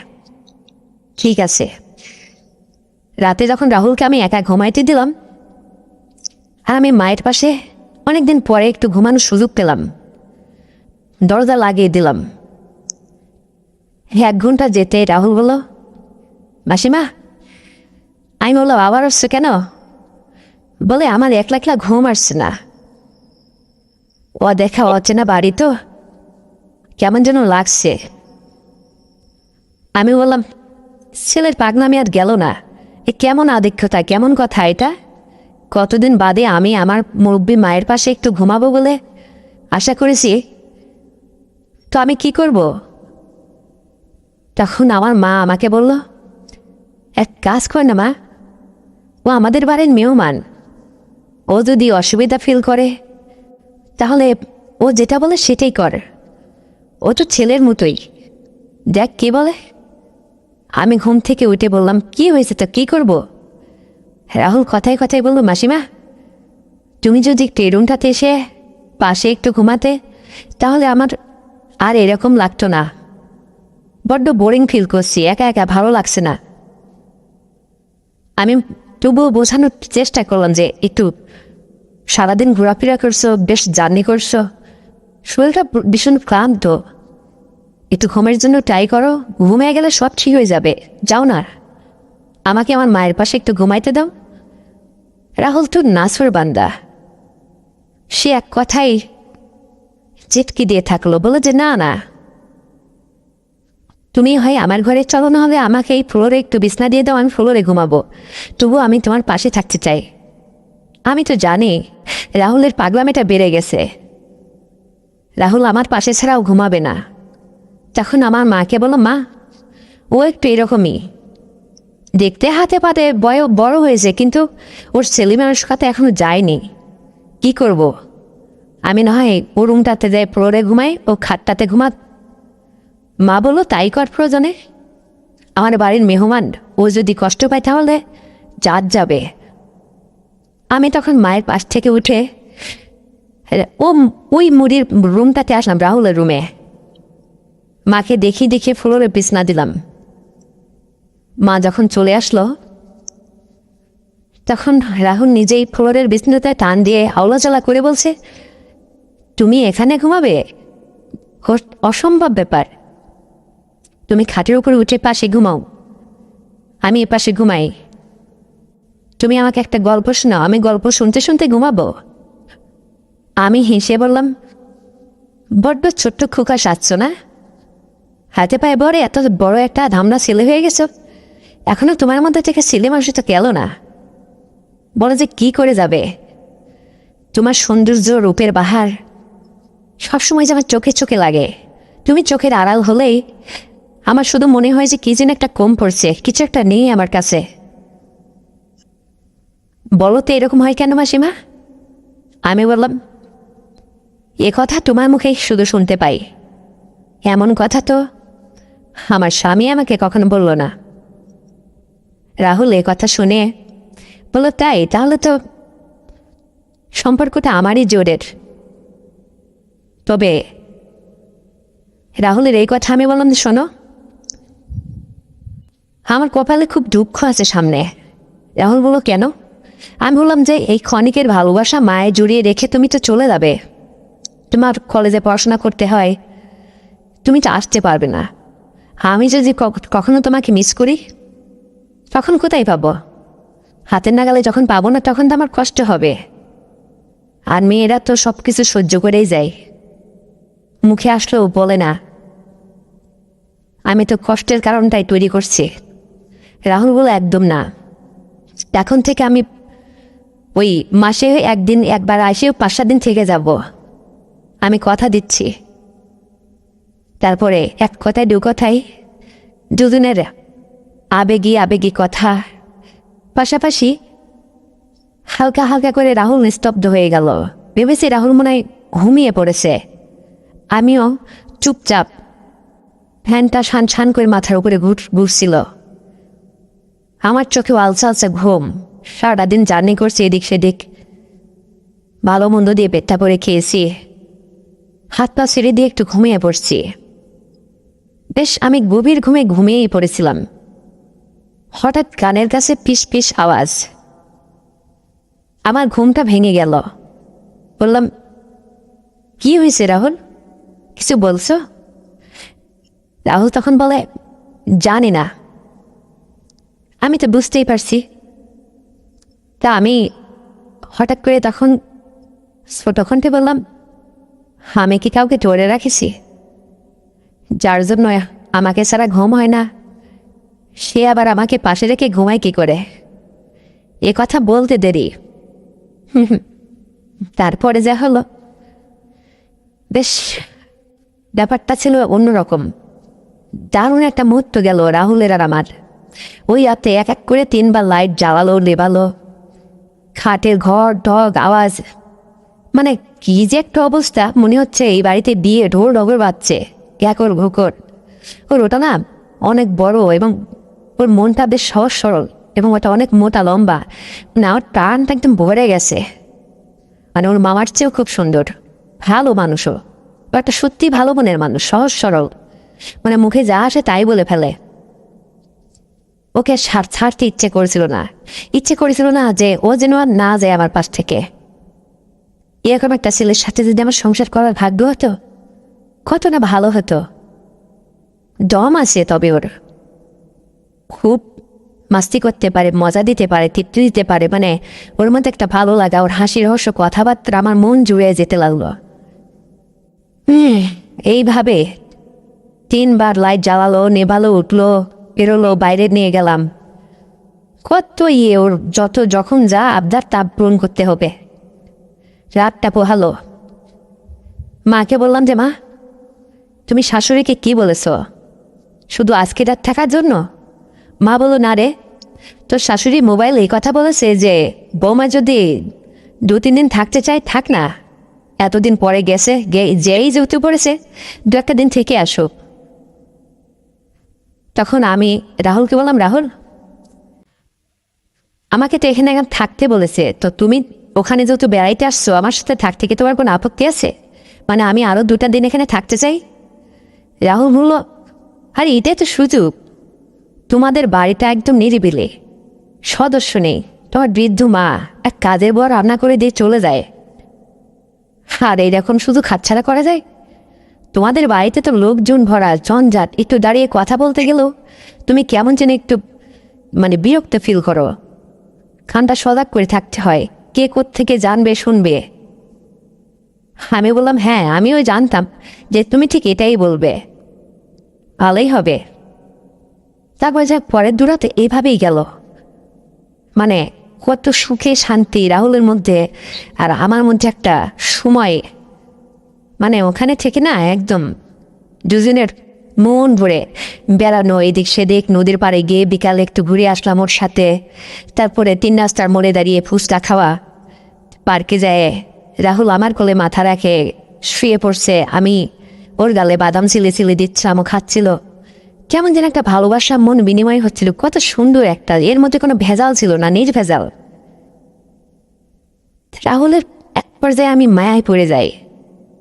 ঠিক আছে। রাতে যখন রাহুলকে আমি একা ঘুমাইতে দিলাম আর আমি মায়ের পাশে অনেকদিন পরে একটু ঘুমানোর সুযোগ পেলাম, দরজা লাগিয়ে দিলাম। 1 ঘন্টা যেতে রাহুল বলল, মাসিমা। আমি বললাম, আবার আসছে কেন? বলে, আমার একলা একলা ঘুম আসছে না, ও দেখা অচেনা বাড়ি তো কেমন যেন লাগছে। আমি বললাম, ছেলের পাগনামি আর গেল না, এ কেমন আধিক্যতা, কেমন কথা এটা, কতদিন বাদে আমি আমার মুরব্বী মায়ের পাশে একটু ঘুমাবো বলে আশা করেছি, তো আমি কি করব? তখন আমার মা আমাকে বলল, এক কাজ কর না মা, ও আমাদের বাড়ির মেহমান, ও যদি অসুবিধা ফিল করে তাহলে ও যেটা বলে সেটাই কর, ও তো ছেলের মতোই, দেখ কি বলে। আমি ঘুম থেকে উঠে বললাম, কি হয়েছে, তো কী করব? রাহুল কথায় কথায় বলল, মাসিমা তুমি যদি একটু এই রুমটাতে এসে পাশে একটু ঘুমাতে তাহলে আমার আর এরকম লাগতো না, বড্ড বোরিং ফিল করছি, একা একা ভালো লাগছে না। আমি তবুও বোঝানোর চেষ্টা করলাম যে একটু সারাদিন ঘোরাফেরা করছো, বেশ জার্নি করছো, শরীরটা ভীষণ ক্লান্ত, একটু ঘুমের জন্য ট্রাই করো, ঘুমিয়ে গেলে সব ঠিক হয়ে যাবে, যাও না, আমাকে আমার মায়ের পাশে একটু ঘুমাইতে দাও। রাহুল তো নাসর বান্দা, সে এক কথাই চিটকি দিয়ে থাকলো, বলে যে না না, তুমি হয় আমার ঘরে চলো, না হলে আমাকে এই ফ্লোরে একটু বিছনা দিয়ে দাও, আমি ফ্লোরে ঘুমাবো, তবু আমি তোমার পাশে থাকতে চাই। আমি তো জানি রাহুলের পাগলামিটা বেড়ে গেছে, রাহুল আমার পাশে ছাড়াও ঘুমাবে না। তখন আমার মাকে বলল, মা ও একটু এরকমই, দেখতে হাতে পাতে বড় হয়েছে, কিন্তু ওর ছেলে মানুষ কথা এখনো যায়নি, কি করব? আমি না হয় ও রুমটাতে যাই, ফ্লোরে ঘুমাই, ও খাটটাতে ঘুমা। মা বলল, তাই কর প্রয়োজনে, আমার বাড়ির মেহমান, ও যদি কষ্ট পায় তাহলে জাত যাবে। আমি তখন মায়ের পাশ থেকে উঠে ওই মুড়ির রুমটাতে আসলাম, রাহুলের রুমে। মাকে দেখিয়ে ফ্লোরে বিছনা দিলাম। মা যখন চলে আসলো তখন রাহুল নিজেই ফ্লোরের বিছনাতে টান দিয়ে হাওলাচালা করে বলছে, তুমি এখানে ঘুমাবে? অসম্ভব ব্যাপার, তুমি খাটের উপরে উঠে পাশে ঘুমাও, আমি এ পাশে ঘুমাই, তুমি আমাকে একটা গল্প শোনাও, আমি গল্প শুনতে শুনতে ঘুমাবো। আমি হেসে বললাম, বড্ড ছোট্ট খোকা সাজছ না, হাতে পায়ে বড়ে এত বড় একটা ধামড়া ছেলে হয়ে গেছ, এখনো তোমার মধ্যে থেকে ছেলে মানুষ তো গেল না, বলে যে কি করে যাবে? তোমার সৌন্দর্য রূপের বাহার সবসময় যে আমার চোখে চোখে লাগে, তুমি চোখের আড়াল হলেই আমার শুধু মনে হয় যে কি যেন একটা কম পড়ছে, কিছু একটা নেই আমার কাছে। বলো তো এরকম হয় কেন মাসিমা? আমি বললাম, এ কথা তোমার মুখেই শুধু শুনতে পাই, এমন কথা তো আমার স্বামী আমাকে কখনো বলল না। রাহুল এ কথা শুনে বলল, তাই? তাহলে তো সম্পর্কটা আমারই জোরের। তবে রাহুলের এই কথা আমি বললাম, শোনো, আমার কপালে খুব দুঃখ আছে সামনে। রাহুল বলল, কেন? আমি বললাম যে এই ক্ষণিকের ভালোবাসা মায়ে জড়িয়ে রেখে তুমি তো চলে যাবে, তোমার কলেজে পড়াশোনা করতে হয়, তুমি তো আসতে পারবে না। আমি যদি কখনো তোমাকে মিস করি তখন কোথায় পাবো? হাতের নাগালে যখন পাবো না তখন তো আমার কষ্ট হবে। আর মেয়েরা তো সব কিছু সহ্য করেই যায়, মুখে আসলেও বলে না। আমি তো কষ্টের কারণটাই তৈরি করছি। রাহুল বলে, একদম না, এখন থেকে আমি ওই মাসে একদিন একবার আসেও 5-7 দিন থেকে যাব, আমি কথা দিচ্ছি। তারপরে এক কথায় দু কথায় দুজনের আবেগী কথা পাশাপাশি হালকা হালকা করে রাহুল নিস্তব্ধ হয়ে গেল। ভেবেছি রাহুল মনে হয় ঘুমিয়ে পড়েছে। আমিও চুপচাপ ফ্যানটা ছান ছান করে মাথার উপরে ঘুরছিল। আমার চোখে আলসা আলসা ঘুম, সারাদিন জার্নি করছি এদিক সেদিক, ভালো মন্দ দিয়ে পেটটা পরে খেয়েছি, হাত পা ছেড়ে দিয়ে একটু ঘুমিয়ে পড়ছি। বেশ আমি গভীর ঘুমিয়েই পড়েছিলাম। হঠাৎ কানের কাছে পিস পিস আওয়াজ, আমার ঘুমটা ভেঙে গেল। বললাম, কি হয়েছে রাহুল, কিছু বলছো? রাহুল তখন বলে, জানি না। আমি তো বুঝতেই পারছি। তা আমি হঠাৎ করে তখন ছোটক্ষণে বললাম, আমি কি কাউকে ধরে রাখেছি যার জন্য আমাকে ছাড়া ঘুম হয় না? সে আবার আমাকে পাশে রেখে ঘুমায় কি করে? এ কথা বলতে দেরি তারপরে যা হলো, বেশ ব্যাপারটা ছিল অন্যরকম। দারুণ একটা মুহূর্ত গেল রাহুলের আর আমার। ওই রাতে এক এক করে 3বার লাইট জ্বালালো নেবালো, খাটের ঘর ঢগ আওয়াজ, মানে কি যে একটা অবস্থা, মনে হচ্ছে এই বাড়িতে বিয়ে ঢোল ডগর বাজছে একর ঘোকর। ওটা না অনেক বড় এবং ওর মনটা বেশ সহজ সরল এবং ওটা অনেক মোটা লম্বা, মানে ওর টানটা একদম ভরে গেছে। মানে ওর মামার চেয়েও খুব সুন্দর, ভালো মানুষও, একটা সত্যি ভালো মনের মানুষ, সহজ সরল, মানে মুখে যা আসে তাই বলে ফেলে। ওকে ছাড়তে ইচ্ছে করেছিল না যে ও যেন আর না যায় আমার পাশ থেকে। এরকম একটা ছেলের সাথে যদি আমার সংসার করার ভাগ্য হতো, কত না ভালো হতো। দম আছে তবে ওর, খুব মাস্তি করতে পারে, মজা দিতে পারে, তৃপ্তি দিতে পারে, মানে ওর মধ্যে একটা ভালো লাগা, ওর হাসি রহস্য কথাবার্তা আমার মন জুড়ে যেতে লাগলো। এইভাবে 3বার লাইট জ্বালালো নেভালো, উঠলো বেরোলো, বাইরে নিয়ে গেলাম। কত ওর যখন যা আবদার তা পূরণ করতে হবে। রাতটা পোহালো। মাকে বললাম যে মা, তুমি শাশুড়িকে কি বলেছ, শুধু আজকে রাত থাকার জন্য? মা বলল, না রে, তোর শাশুড়ি মোবাইল এই কথা বলেছে যে বৌমা যদি 2-3 দিন থাকতে চায় থাক না, এতদিন পরে গেছে, যেই যেহেতু পড়েছে 2-1 দিন থেকে আসুক। তখন আমি রাহুলকে বললাম, রাহুল, আমাকে তো এখানে থাকতে বলেছে, তো তুমি ওখানে যেহেতু বেড়াইতে আসছো, আমার সাথে থাকতে কি তোমার কোনো আপত্তি আছে? মানে আমি আরও 2টা দিন এখানে থাকতে চাই। রাহুল বলল, আরে এটাই তো সুযোগ, তোমাদের বাড়িটা একদম নিরিবিলি, সদস্য নেই, তোমার বৃদ্ধ মা এক কাজের বর রান্না করে দিয়ে চলে যায়, আর এইরকম শুধু খাচ্ছাড়া করা যায়? তোমাদের বাড়িতে তো লোকজন ভরা, জঞ্জাট, একটু দাঁড়িয়ে কথা বলতে গেলেও তুমি কেমন যেন একটু মানে বিরক্ত ফিল করো, খানটা সজাগ করে থাকতে হয়, কে কোত্থেকে জানবে শুনবে। আমি বললাম, হ্যাঁ আমিও জানতাম যে তুমি ঠিক এটাই বলবে, ভালোই হবে। তারপর যাক পরের দুরাতে এইভাবেই গেল। মানে কত সুখে শান্তি রাহুলের মধ্যে আর আমার মধ্যে একটা সময়, মানে ওখানে থেকে না একদম দুজনের মন ভরে বেড়ানো, এদিক সেদিক, নদীর পাড়ে গিয়ে বিকালে একটু ঘুরে আসলাম ওর সাথে, তারপরে 3 রাস্তার মোড়ে দাঁড়িয়ে ফুচকা খাওয়া, পার্কে যায় রাহুল আমার কোলে মাথা রাখে শুয়ে পড়ছে, আমি ওর গালে বাদাম চিলে দিচ্ছিলাম, ও খাচ্ছিল, কেমন যেন একটা ভালোবাসা মন বিনিময় হচ্ছিল, কত সুন্দর একটা, এর মধ্যে কোনো ভেজাল ছিল না, নিজ ভেজাল। রাহুলের এক পর্যায়ে আমি মায়ায় পড়ে যাই,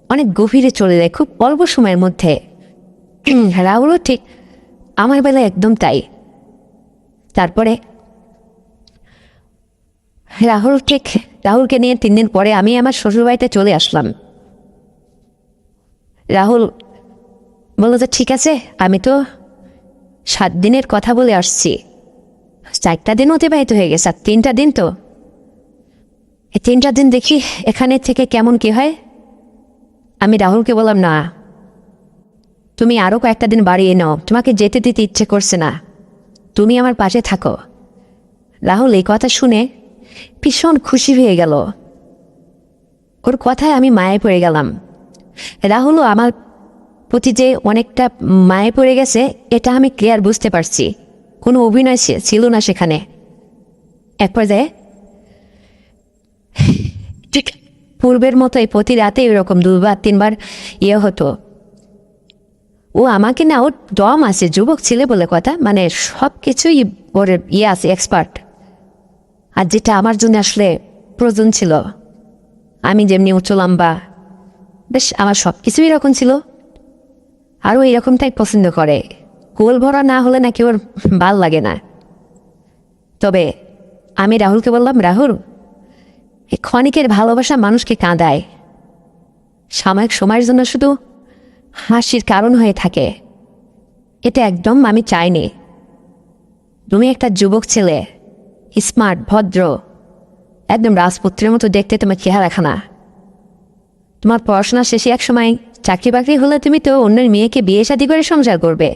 অনেক গভীরে চলে যায় খুব অল্প সময়ের মধ্যে। রাহুলও ঠিক আমার বেলায় একদম তাই। তারপরে রাহুলকে নিয়ে 3 দিন পরে আমি আমার শ্বশুরবাড়িতে চলে আসলাম। রাহুল বলল যে ঠিক আছে, আমি তো 7 দিনের কথা বলে আসছি, 4টা দিন অতিবাহিত হয়ে গেছে, আর 3টা দিন তো, এই 3টা দিন দেখি এখানে থেকে কেমন কি হয়। আমি রাহুলকে বললাম, না তুমি আরও কয়েকটা দিন বাড়িয়ে নাও, তোমাকে যেতে দিতে ইচ্ছে করছে না, তুমি আমার পাশে থাকো। রাহুল এই কথা শুনে ভীষণ খুশি হয়ে গেল, ওর কথায় আমি মায়ে পড়ে গেলাম। রাহুলও আমার প্রতি যে অনেকটা মায়ে পড়ে গেছে এটা আমি ক্লিয়ার বুঝতে পারছি, কোনো অভিনয় ছিল না সেখানে। এক পর্যায়ে ঠিক পূর্বের মতোই প্রতি রাতে এরকম 2-3বার হতো। ও আমাকে না, ওর দম আছে, যুবক ছেলে বলে কথা, মানে সব কিছুই ওর আছে, এক্সপার্ট। আর যেটা আমার জন্য আসলে প্রয়োজন ছিল, আমি যেমনি উঁচু লম্বা, বেশ আমার সব কিছুই এরকম ছিল, আরও এরকমটাই পছন্দ করে, কোল ভরা না হলে নাকি ওর ভাল লাগে না। তবে আমি রাহুলকে বললাম, রাহুল, এই ক্ষণিকের ভালোবাসা মানুষকে কাঁদায়, সাময়িক সময়ের জন্য শুধু হাসির কারণ হয়ে থাকে, এটা একদম আমি চাইনি। তুমি একটা যুবক ছেলে, স্মার্ট, ভদ্র, একদম রাজপুত্রের মতো দেখতে তোমার চেহারাখানা, তোমার পড়াশোনা শেষে এক সময় চাকরি বাকরি হলে তুমি তো অন্যের মেয়েকে বিয়ে শাদী করে সংসার করবে,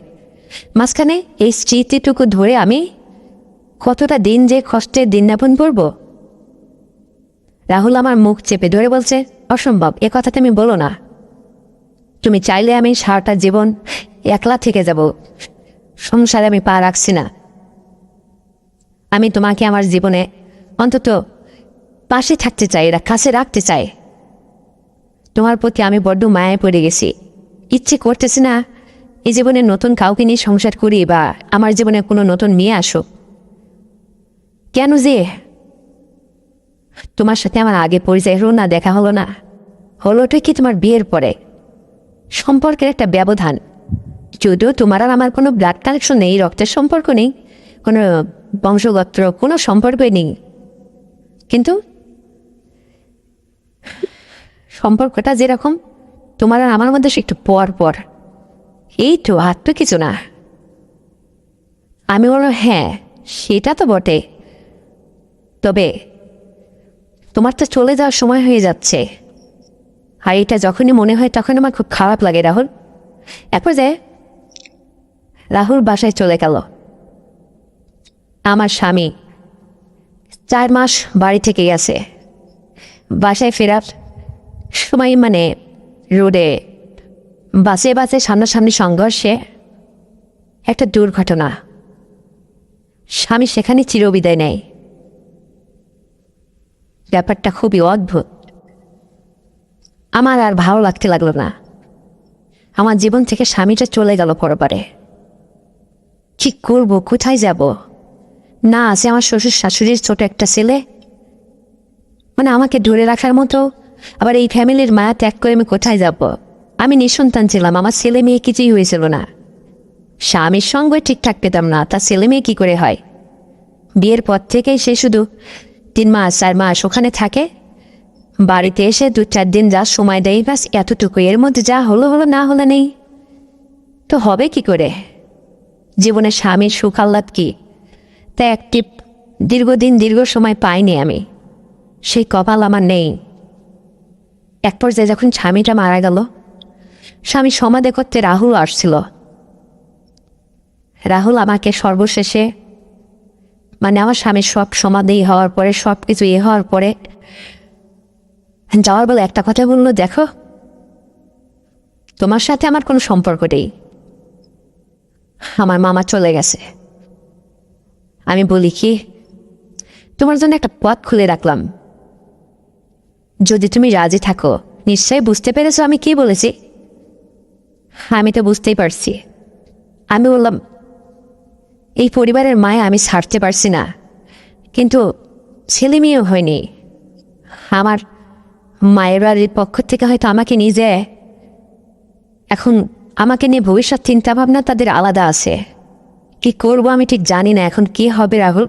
মাঝখানে এই স্মৃতিটুকু ধরে আমি কতটা দিন যে কষ্টের দিন যাপন করব। রাহুল আমার মুখ চেপে ধরে বলছে, অসম্ভব, এ কথা তুমি বলো না। তুমি চাইলে আমি সারাটা জীবন একলা থেকে যাব, সংসারে আমি পা রাখছি না। আমি তোমাকে আমার জীবনে অন্তত পাশে থাকতে চাই, কাছে রাখতে চাই। তোমার প্রতি আমি বড্ড মায়ায় পড়ে গেছি। ইচ্ছে করতেছে না এই জীবনে নতুন কাউকে নিয়ে সংসার করি বা আমার জীবনে কোনো নতুন মেয়ে আসুক। কেন যে তোমার সাথে আমার আগে পরিচয় হলো না, দেখা হলো না, হলোটাই কি তোমার বিয়ের পরে। সম্পর্কের একটা ব্যবধান, যদিও তোমার আর আমার কোনো ব্লাড কানেকশন নেই, রক্তের সম্পর্ক নেই, কোনো বংশগত কোনো সম্পর্কই নেই, কিন্তু সম্পর্কটা যেরকম তোমার আর আমার মধ্যে একটু পর পর, এই তো আর তো কিছু না। আমি বললাম, হ্যাঁ সেটা তো বটে, তবে তোমার তো চলে যাওয়ার সময় হয়ে যাচ্ছে, আর এটা যখনই মনে হয় তখন আমার খুব খারাপ লাগে রাহুল। একবার যে রাহুল বাসায় চলে গেল। আমার স্বামী 4 মাস বাড়ি থেকে গেছে। বাসায় ফেরার সময় মানে রোডে বাসে বাসে সামনাসামনি সংঘর্ষে একটা দুর্ঘটনা। স্বামী সেখানে চিরবিদায় নেয়। ব্যাপারটা খুবই অদ্ভুত। আমার আর ভালো লাগতে লাগলো না। আমার জীবন থেকে স্বামীটা চলে গেল পরবারে। কি করবো, কোথায় যাব? না আছে আমার শ্বশুর শাশুড়ির ছোট একটা ছেলে, মানে আমাকে ধরে রাখার মতো। আবার এই ফ্যামিলির মায়া ত্যাগ করে আমি কোথায় যাব? আমি নিঃসন্তান ছিলাম, আমার ছেলে মেয়ে কিছুই হয়েছিল না। স্বামীর সঙ্গে ঠিকঠাক পেতাম না, তার ছেলে মেয়ে কী করে হয়? বিয়ের পর থেকেই সে শুধু 3 মাস 4 মাস ওখানে থাকে, বাড়িতে এসে 2-4 দিন যা সময় দেয়, ব্যাস এতটুকু। এর মধ্যে যা হলো হলো, না হলে নেই। তো হবে কি করে? জীবনে স্বামীর সুখ আহ্লাদ কি তা একটি দীর্ঘদিন দীর্ঘ সময় পাইনি আমি, সেই কপাল আমার নেই। এক পর্যায়ে যখন স্বামীটা মারা গেল, স্বামী সমাধি করতে রাহুল আসছিল। রাহুল আমাকে সর্বশেষে, মানে আমার স্বামীর সব সমাধি হওয়ার পরে, সব কিছু হওয়ার পরে যাওয়ার বলে একটা কথা বললো, দেখো তোমার সাথে আমার কোনো সম্পর্ক নেই, আমার মামা চলে গেছে। আমি বলি কি, তোমার জন্য একটা পথ খুলে রাখলাম, যদি তুমি রাজি থাকো। নিশ্চয়ই বুঝতে পেরেছো আমি কি বলেছি? আমি তো বুঝতেই পারছি। আমি বললাম, এই পরিবারের মায়া আমি ছাড়তে পারছি না, কিন্তু ছেলে মেয়েও হয়নি। আমার মায়ের বাড়ির পক্ষ থেকে হয়তো আমাকে নিজে, এখন আমাকে নিয়ে ভবিষ্যৎ চিন্তা ভাবনা তাদের আলাদা আছে। কি করব আমি ঠিক জানি না এখন কি হবে। রাহুল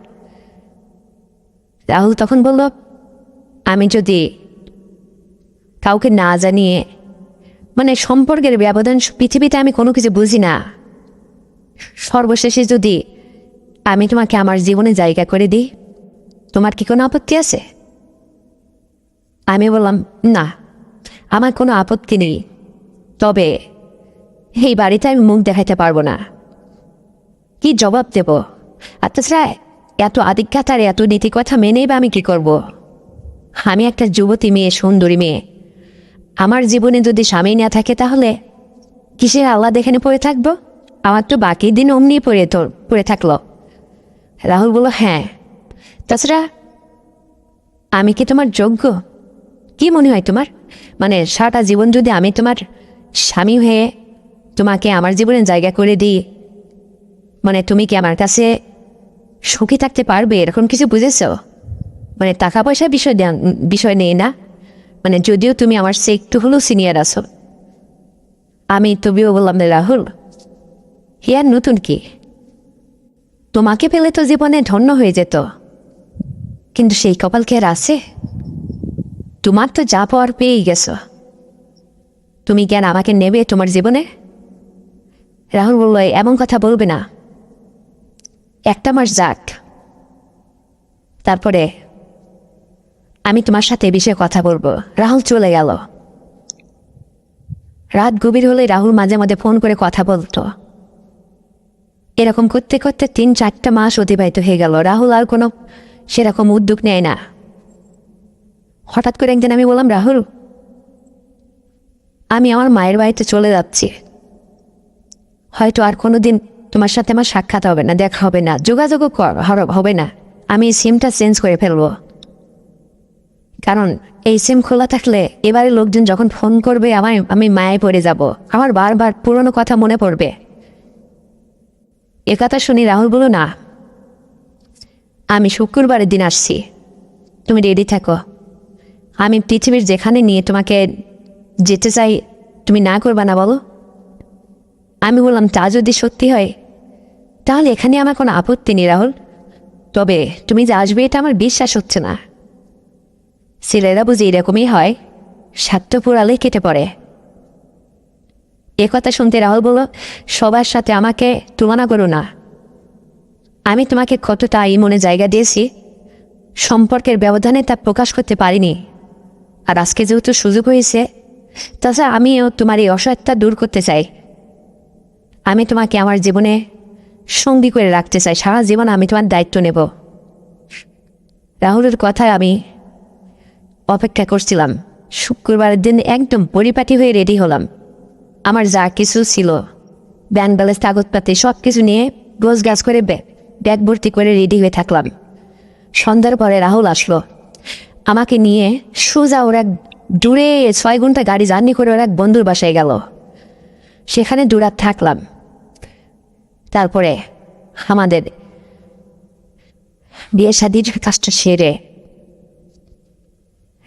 রাহুল তখন বলল, আমি যদি কাউকে না জানিয়ে, মানে সম্পর্কের ব্যবধান পৃথিবীতে আমি কোনো কিছু বুঝি না, সর্বশেষে যদি আমি তোমাকে আমার জীবনে জায়গা করে দিই, তোমার কি কোনো আপত্তি আছে? আমি বললাম, না আমার কোনো আপত্তি নেই, তবে এই বাড়িতে আমি মুখ দেখাইতে পারবো না। কি জবাব দেব? আর তাছাড়া এত আদিক্ষাত আর এত নীতি কথা মেনেই বা আমি কি করব? আমি একটা যুবতী মেয়ে, সুন্দরী মেয়ে। আমার জীবনে যদি স্বামী না থাকে তাহলে কিসের আল্লাহ এখানে পড়ে থাকবো? আমার তো বাকি দিন অমনি পড়ে থাকলো। রাহুল বলল, হ্যাঁ, তাছাড়া আমি কি তোমার যোগ্য? কি মনে হয় তোমার? মানে সারাটা জীবন যদি আমি তোমার স্বামী হয়ে তোমাকে আমার জীবনে জায়গা করে দিই, মানে তুমি কি আমার কাছে সুখী থাকতে পারবে? এরকম কিছু বুঝেছ? মানে টাকা পয়সার বিষয় নেই না, মানে যদিও তুমি আমার সে একটু হলেও সিনিয়র আছো। আমি তবেও বললাম, রাহুল হিয়ার নতুন কি, তোমাকে পেলে তো জীবনে ধন্য হয়ে যেত, কিন্তু সেই কপাল কি আর আছে? তোমার তো যা পাওয়ার পেয়েই গেছ, তুমি কেন আমাকে নেবে তোমার জীবনে? রাহুল বলল, এমন কথা বলবে না, একটা মাস যাক, তারপরে আমি তোমার সাথে এ বিষয়ে কথা বলবো। রাহুল চলে গেল। রাত গভীর হলে রাহুল মাঝে মাঝে ফোন করে কথা বলতো। এরকম করতে করতে 3-4টা মাস অতিবাহিত হয়ে গেল। রাহুল আর কোনো সেরকম উদ্যোগ নেয় না। হঠাৎ করে একদিন আমি বললাম, রাহুল, আমি আমার মায়ের বাড়িতে চলে যাচ্ছি, হয়তো আর কোনোদিন তোমার সাথে আমার সাক্ষাৎ হবে না, দেখা হবে না, যোগাযোগও হবে না, আমি এই সিমটা চেঞ্জ করে ফেলবো। কারণ এই সিম খোলা থাকলে এবারে লোকজন যখন ফোন করবে আমি মায়ে পড়ে যাব, আমার বারবার পুরনো কথা মনে পড়বে। এ কথা শুনি রাহুল বলল, না, আমি শুক্রবারের দিন আসছি, তুমি রেডি থাকো, আমি পৃথিবীর যেখানে নিয়ে তোমাকে যেতে চাই তুমি না করবা না বলো? আমি বললাম, তা যদি সত্যি হয় তাহলে এখানে আমার কোনো আপত্তি নেই রাহুল, তবে তুমি যে আসবে এটা আমার বিশ্বাস হচ্ছে না। ছেলেরা বুঝি এরকমই হয়, স্বার্থ পুরালে কেটে পড়ে। কথা শুনতে রাহুল বলল, সবার সাথে আমাকে তুলনা করো না, আমি তোমাকে কতটা এই মনে জায়গা দিয়েছি, সম্পর্কের ব্যবধানে তা প্রকাশ করতে পারিনি। আর আজকে যেহেতু সুযোগ হয়েছে, তাছাড়া আমিও তোমার এই অসহায়তা দূর করতে চাই। আমি তোমাকে আমার জীবনে সঙ্গী করে রাখতে চাই, সারা জীবন আমি তোমার দায়িত্ব নেব। রাহুলের কথায় আমি অপেক্ষা করছিলাম। শুক্রবারের দিন একদম পরিপাটি হয়ে রেডি হলাম। আমার যা কিছু ছিল, ব্যাংক ব্যালেন্স, কাগজপাতি সব কিছু নিয়ে গোছ গাছ করে ব্যাগ ভর্তি করে রেডি হয়ে থাকলাম। সন্ধ্যার পরে রাহুল আসলো, আমাকে নিয়ে সোজা ওর এক দূরে 6 ঘন্টা গাড়ি জার্নি করে ওর এক বন্ধুর বাসায় গেল। সেখানে দুরাত থাকলাম। তারপরে আমাদের বিয়ে শাদির কাজটা সেরে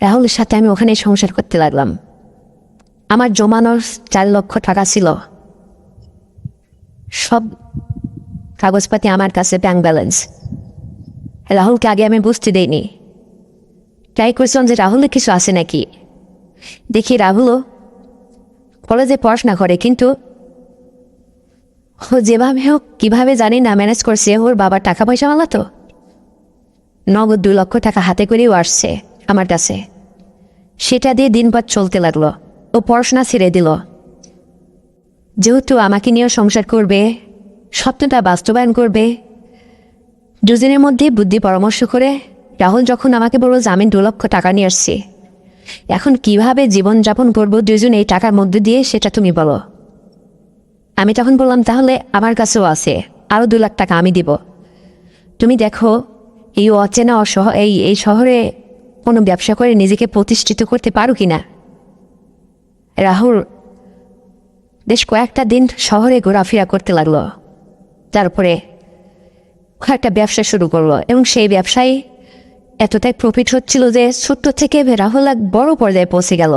রাহুলের সাথে আমি ওখানে সংসার করতে লাগলাম। আমার জমানোর 4 লক্ষ টাকা ছিল, সব কাগজপাতি আমার কাছে, ব্যাংক ব্যালেন্স। রাহুলকে আগে আমি বুঝতে দেইনি, ট্রাই করছিলাম যে রাহুলের কিছু আছে নাকি। দেখি রাহুলও কলেজে পড়াশোনা করে, কিন্তু ও যেভাবে হোক কীভাবে জানি না ম্যানেজ করছে, ওর বাবার টাকা পয়সা মালা তো নগদ 2 লক্ষ টাকা হাতে করেও আসছে আমার কাছে। সেটা দিয়ে দিনপাত চলতে লাগলো। ও পড়াশোনা ছেড়ে দিল, যেহেতু আমাকে নিয়েও সংসার করবে, স্বপ্নটা বাস্তবায়ন করবে। দুজনের মধ্যে বুদ্ধি পরামর্শ করে রাহুল যখন আমাকে বলল যে আমি 2 লক্ষ টাকা নিয়ে আসছি, এখন কিভাবে জীবনযাপন করবো দুজন এই টাকার মধ্যে দিয়ে, সেটা তুমি বলো। আমি তখন বললাম, তাহলে আমার কাছেও আছে, আরও 2 লাখ টাকা আমি দিব। তুমি দেখো এই অচেনা এই শহরে কোনো ব্যবসা করে নিজেকে প্রতিষ্ঠিত করতে পারো কিনা। রাহুল বেশ কয়েকটা দিন শহরে ঘোরাফেরা করতে লাগলো। তারপরে একটা ব্যবসা শুরু করলো, এবং সেই ব্যবসায় এতটাই প্রফিট হচ্ছিল যে ছোট্ট থেকে রাহুল এক বড় পর্যায়ে পৌঁছে গেল,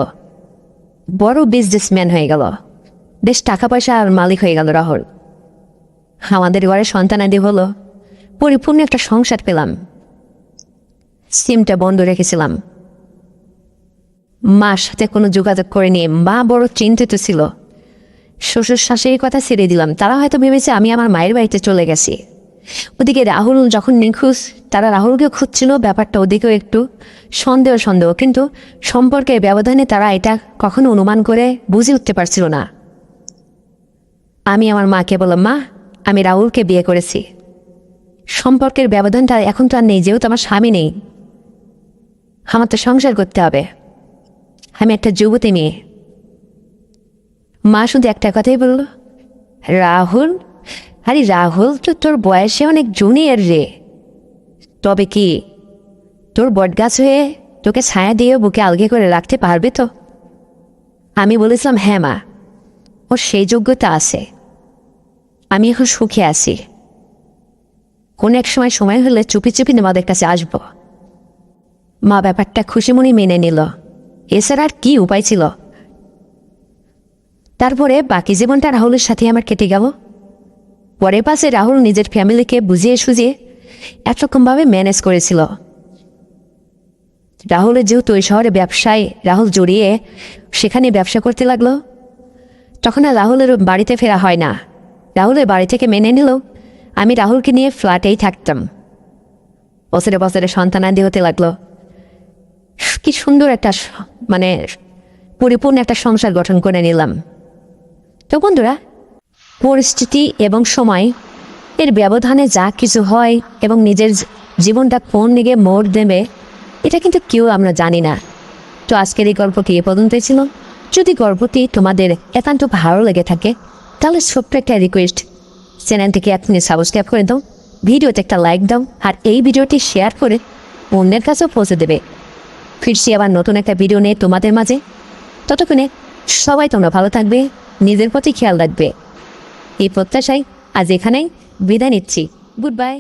বড় বিজনেসম্যান হয়ে গেল, বেশ টাকা পয়সা আর মালিক হয়ে গেল রাহুল। আমাদের ঘরে সন্তানাদি হলো, পরিপূর্ণ একটা সংসার পেলাম। সিমটা বন্ধ রেখেছিলাম, মার সাথে কোনো যোগাযোগ করিনি। মা বড় চিন্তিত ছিল। শ্বশুর শাশুড়ির কথা ছেড়ে দিলাম, তারা হয়তো ভেবেছে আমি আমার মায়ের বাড়িতে চলে গেছি। ওদিকে রাহুল যখন নিখোঁজ, তারা রাহুলকেও খুঁজছিল, ব্যাপারটা ওদিকেও একটু সন্দেহ, কিন্তু সম্পর্কের ব্যবধানে তারা এটা কখনো অনুমান করে বুঝে উঠতে পারছিল না। আমি আমার মাকে বললাম, মা, আমি রাহুলকে বিয়ে করেছি, সম্পর্কের ব্যবধানটা এখন তো আর নেই, যেহেতু আমার স্বামী নেই, আমার তো সংসার করতে হবে, আমি একটা যুবতী মেয়ে। মা শুধু একটা কথাই বলল, রাহুল, আরে রাহুল তো তোর বয়সে অনেক জুনিয়র রে, তবে কি তোর বটগাছ হয়ে তোকে ছায়া দিয়ে বুকে আলগে করে রাখতে পারবে তো? আমি বলেছিলাম, হ্যাঁ মা, ওর সেই যোগ্যতা আছে, আমি এখন সুখে আছি, কোন এক সময় হলে চুপি চুপি তোমাদের কাছে আসব। মা ব্যাপারটা খুশি মনে মেনে নিল, এছাড়া আর কি উপায় ছিল। তারপরে বাকি জীবনটা রাহুলের সাথে আমার কেটে গেল। পরের পাশে রাহুল নিজের ফ্যামিলিকে বুঝিয়ে সুঝিয়ে একরকমভাবে ম্যানেজ করেছিল। রাহুলের যেহেতু ওই শহরে ব্যবসায় রাহুল জড়িয়ে সেখানে ব্যবসা করতে লাগলো, তখন আর রাহুলের বাড়িতে ফেরা হয় না। রাহুলের বাড়ি থেকে মেনে নিল আমি রাহুলকে নিয়ে ফ্ল্যাটেই থাকতাম। বছরে বছরে সন্তানাদি হতে লাগলো। কি সুন্দর একটা পরিপূর্ণ একটা সংসার গঠন করে নিলাম। তো বন্ধুরা, পরিস্থিতি এবং সময় এর ব্যবধানে যা কিছু হয় এবং নিজের জীবনটা কোন দিকে মোড় দেবে এটা কিন্তু কেউ আমরা জানি না। তো আজকের এই গল্পটি এ পর্যন্তই ছিল। যদি গল্পটি তোমাদের একান্ত ভালো লেগে থাকে তাহলে ছোট্ট একটা রিকোয়েস্ট, চ্যানেলটিকে এখনই সাবস্ক্রাইব করে দাও, ভিডিওতে একটা লাইক দাও, আর এই ভিডিওটি শেয়ার করে অন্যের কাছেও পৌঁছে দেবে। ফিরছি আবার নতুন একটা ভিডিও নিয়ে তোমাদের মাঝে। ততক্ষণে সবাই তোমরা ভালো থাকবে, নিজের প্রতি খেয়াল রাখবে। এই প্রত্যাশায় আজ এখানেই বিদায় নিচ্ছি। Good bye.